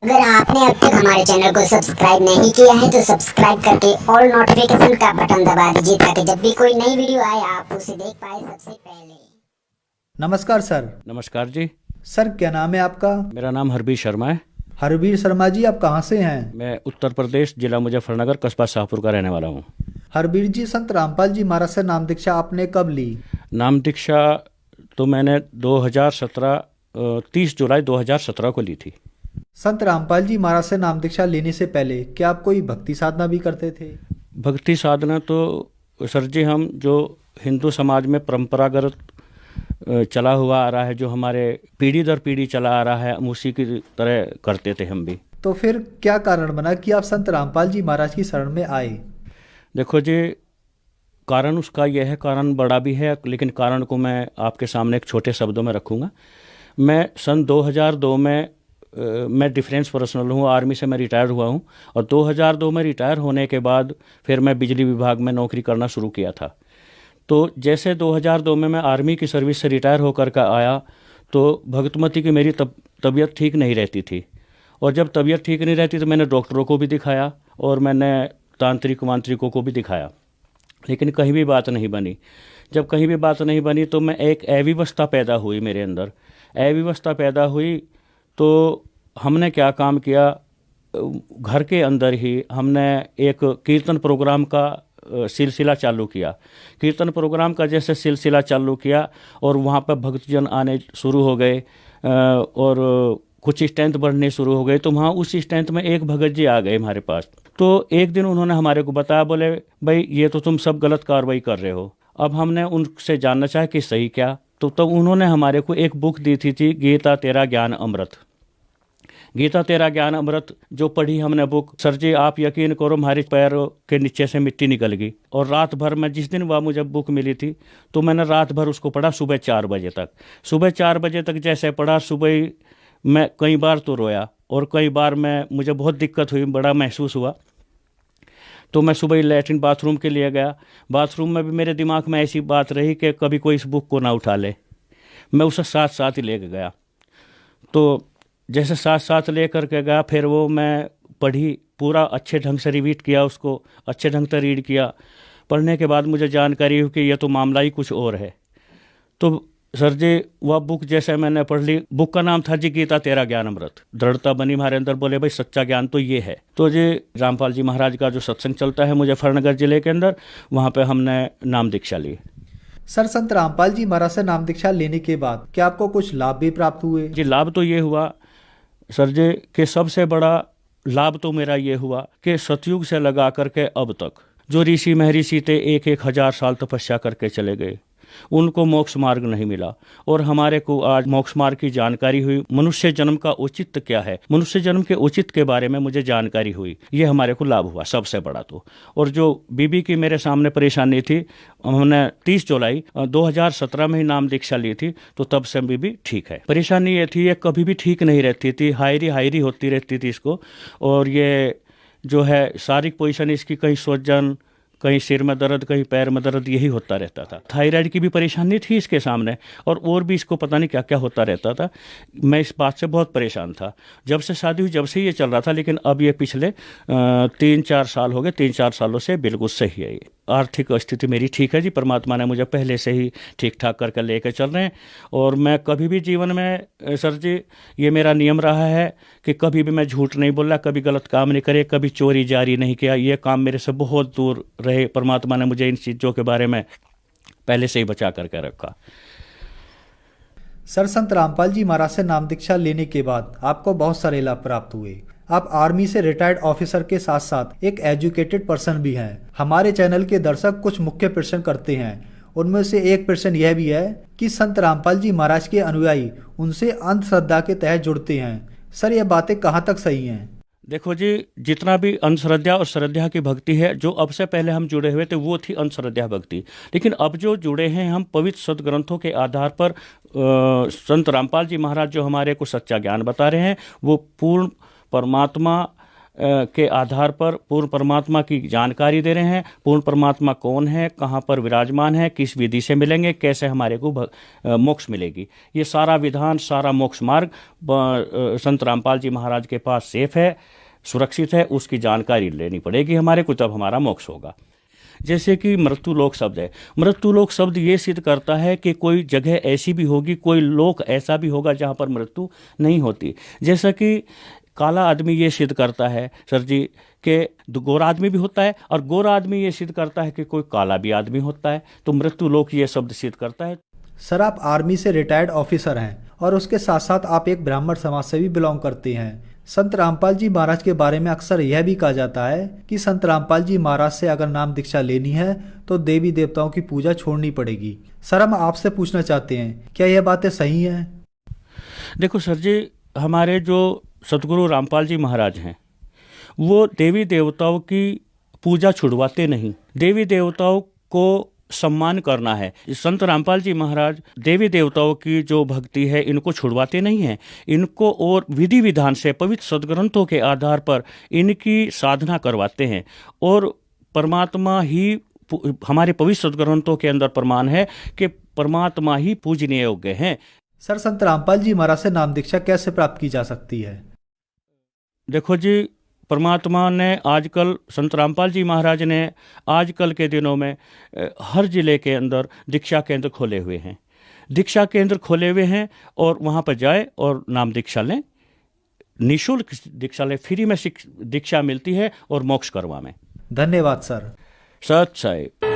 अगर आपने अब तक हमारे चैनल को सब्सक्राइब नहीं किया है तो सब्सक्राइब करके ऑल नोटिफिकेशन का बटन दबा दीजिए ताकि जब भी कोई नई वीडियो आए आप उसे देख पाए सबसे पहले। नमस्कार सर। नमस्कार जी। सर क्या नाम है आपका? मेरा नाम हरबीर शर्मा है। हरबीर शर्मा जी, आप कहाँ से हैं? मैं उत्तर प्रदेश, जिला मुजफ्फरनगर, कस्बा शाहपुर का रहने वाला हूँ। हरबीर जी, संत रामपाल जी महाराज से नाम दीक्षा आपने कब ली? नाम दीक्षा तो मैंने 2017 30 जुलाई 2017 को ली थी। संत रामपाल जी महाराज से नाम दीक्षा लेने से पहले क्या आप कोई भक्ति साधना भी करते थे? भक्ति साधना तो सर जी हम जो हिंदू समाज में परंपरागत चला हुआ आ रहा है, जो हमारे पीढ़ी दर पीढ़ी चला आ रहा है, हम उसी की तरह करते थे हम भी। तो फिर क्या कारण बना कि आप संत रामपाल जी महाराज की शरण में आए? देखो जी, कारण उसका यह है, कारण बड़ा भी है, लेकिन कारण को मैं आपके सामने एक छोटे शब्दों में रखूँगा। मैं सन 2002 में मैं डिफेंस पर्सनल हूँ, आर्मी से मैं रिटायर हुआ हूँ, और 2002 में रिटायर होने के बाद फिर मैं बिजली विभाग में नौकरी करना शुरू किया था। तो जैसे 2002 में मैं आर्मी की सर्विस से रिटायर होकर का आया तो भगतमती की मेरी तबीयत ठीक नहीं रहती थी, और जब तबीयत ठीक नहीं रहती तो मैंने डॉक्टरों को भी दिखाया और मैंने तांत्रिक वांत्रिकों को भी दिखाया, लेकिन कहीं भी बात नहीं बनी। जब कहीं भी बात नहीं बनी तो मैं एक अव्यवस्था पैदा हुई मेरे अंदर। अव्यवस्था पैदा हुई तो हमने क्या काम किया, घर के अंदर ही हमने एक कीर्तन प्रोग्राम का सिलसिला चालू किया। कीर्तन प्रोग्राम का जैसे सिलसिला चालू किया और वहाँ पर भक्तजन आने शुरू हो गए और कुछ स्ट्रेंथ बढ़ने शुरू हो गए, तो वहाँ उस स्ट्रेंथ में एक भगत जी आ गए हमारे पास। तो एक दिन उन्होंने हमारे को बताया, बोले भाई ये तो तुम सब गलत कार्रवाई कर रहे हो। अब हमने उनसे जानना चाहा कि सही क्या, तो तब उन्होंने हमारे को एक बुक दी थी गीता तेरा ज्ञान अमृत। गीता तेरा ज्ञान अमृत जो पढ़ी हमने बुक, सर जी आप यकीन करो हमारे पैरों के नीचे से मिट्टी निकल गई। और रात भर में, जिस दिन वह मुझे बुक मिली थी तो मैंने रात भर उसको पढ़ा, सुबह 4 बजे तक। सुबह 4 बजे तक जैसे पढ़ा, सुबह मैं कई बार तो रोया और कई बार मुझे बहुत दिक्कत हुई, बड़ा महसूस हुआ। तो मैं सुबह लैट्रिन बाथरूम के लिए गया। बाथरूम में भी मेरे दिमाग में ऐसी बात रही कि कभी कोई इस बुक को ना उठा ले। मैं उसे साथ साथ ही लेके गया। तो जैसे साथ साथ ले कर के गया, फिर वो मैं पढ़ी, पूरा अच्छे ढंग से रिवीट किया, उसको अच्छे ढंग से रीड किया। पढ़ने के बाद मुझे जानकारी हुई कि यह तो मामला ही कुछ और है। तो सर जी वह बुक जैसे मैंने पढ़ ली, बुक का नाम था जी गीता तेरा ज्ञान अमृत। दृढ़ता बनी हमारे अंदर, बोले भाई सच्चा ज्ञान तो ये है। तो जी रामपाल जी महाराज का जो सत्संग चलता है मुजफ्फरनगर जिले के अंदर, वहाँ पे हमने नाम दीक्षा ली। सर, संत रामपाल जी महाराज से नाम दीक्षा लेने के बाद क्या आपको कुछ लाभ भी प्राप्त हुए? जी लाभ तो ये हुआ सर जी कि सबसे बड़ा लाभ तो मेरा ये हुआ कि सतयुग से लगा करके अब तक जो ऋषि महर्षि थे 1,000 साल तपस्या करके चले गए, उनको मोक्ष मार्ग नहीं मिला, और हमारे को आज मोक्ष मार्ग की जानकारी हुई। मनुष्य जन्म का औचित्य क्या है, मनुष्य जन्म के औचित्य के बारे में मुझे जानकारी हुई, ये हमारे को लाभ हुआ सबसे बड़ा तो। और जो बीबी की मेरे सामने परेशानी थी, हमने 30 जुलाई 2017 में ही नाम दीक्षा ली थी, तो तब से बीबी ठीक है। परेशानी ये थी, ये कभी भी ठीक नहीं रहती थी, हायरी होती रहती थी इसको, और ये जो है शारीरिक पोजीशन इसकी, कहीं सोजन, कहीं सिर में दर्द, कहीं पैर में दर्द, यही होता रहता था। थायराइड की भी परेशानी थी इसके सामने, और भी इसको पता नहीं क्या क्या होता रहता था। मैं इस बात से बहुत परेशान था। जब से शादी हुई जब से ये चल रहा था, लेकिन अब ये पिछले 3-4 साल हो गए, 3-4 सालों से बिल्कुल सही है। ये आर्थिक स्थिति मेरी ठीक है जी, परमात्मा ने मुझे पहले से ही ठीक ठाक करके लेकर चल रहे हैं। और मैं कभी भी जीवन में सर जी ये मेरा नियम रहा है कि कभी भी मैं झूठ नहीं बोला, कभी गलत काम नहीं करे, कभी चोरी जारी नहीं किया। ये काम मेरे से बहुत दूर रहे। परमात्मा ने मुझे इन चीज़ों के बारे में पहले से ही बचा करके रखा। सर, संत रामपाल जी महाराज से नाम दीक्षा लेने के बाद आपको बहुत सारे लाभ प्राप्त हुए। आप आर्मी से रिटायर्ड ऑफिसर के साथ साथ एक एजुकेटेड पर्सन भी हैं। हमारे चैनल के दर्शक कुछ मुख्य प्रश्न करते हैं, उनमें से एक प्रश्न यह भी है कि संत रामपाल जी महाराज के अनुयायी उनसे अंधश्रद्धा के तहत जुड़ते हैं। सर, ये बातें कहाँ तक सही हैं? देखो जी, जितना भी अंधश्रद्धा और श्रद्धा की भक्ति है, जो अब से पहले हम जुड़े हुए थे वो थी अंधश्रद्धा भक्ति, लेकिन अब जो जुड़े हैं हम पवित्र सदग्रंथों के आधार पर, संत रामपाल जी महाराज जो हमारे को सच्चा ज्ञान बता रहे हैं, वो पूर्ण परमात्मा के आधार पर पूर्ण परमात्मा की जानकारी दे रहे हैं। पूर्ण परमात्मा कौन है, कहाँ पर विराजमान है, किस विधि से मिलेंगे, कैसे हमारे को मोक्ष मिलेगी, ये सारा विधान, सारा मोक्ष मार्ग संत रामपाल जी महाराज के पास सेफ है, सुरक्षित है। उसकी जानकारी लेनी पड़ेगी हमारे को, तब हमारा मोक्ष होगा। जैसे कि मृत्युलोक शब्द है, मृत्युलोक शब्द ये सिद्ध करता है कि कोई जगह ऐसी भी होगी, कोई लोक ऐसा भी होगा जहाँ पर मृत्यु नहीं होती। जैसा कि काला आदमी ये सिद्ध करता है सर जी कि गोरा आदमी भी होता है, और गोरा आदमी ये सिद्ध करता है कि कोई काला भी आदमी होता है। तो मृत्युलोक ये शब्द सिद्ध करता है। सर, आप आर्मी से रिटायर्ड ऑफिसर हैं और उसके साथ साथ आप एक ब्राह्मण समाज से भी बिलोंग करते हैं। संत रामपाल जी महाराज के बारे में अक्सर यह भी कहा जाता है कि संत रामपाल जी महाराज से अगर नाम दीक्षा लेनी है तो देवी देवताओं की पूजा छोड़नी पड़ेगी। सर, हम आपसे पूछना चाहते हैं, क्या यह बातें सही हैं? देखो सर जी, हमारे जो सतगुरु रामपाल जी महाराज हैं वो देवी देवताओं की पूजा छुड़वाते नहीं। देवी देवताओं को सम्मान करना है। संत रामपाल जी महाराज देवी देवताओं की जो भक्ति है इनको छुड़वाते नहीं हैं, इनको और विधि विधान से पवित्र सदग्रंथों के आधार पर इनकी साधना करवाते हैं। और परमात्मा ही, हमारे पवित्र सदग्रंथों के अंदर प्रमाण है कि परमात्मा ही पूजनीय योग्य हैं। सर, संत रामपाल जी महाराज से नाम दीक्षा कैसे प्राप्त की जा सकती है? देखो जी, परमात्मा ने आजकल, संत रामपाल जी महाराज ने आजकल के दिनों में हर जिले के अंदर दीक्षा केंद्र खोले हुए हैं। दीक्षा केंद्र खोले हुए हैं और वहाँ पर जाए और नाम दीक्षा लें, निःशुल्क दीक्षा लें, फ्री में दीक्षा मिलती है और मोक्ष करवा में। धन्यवाद सर। सत साहिब।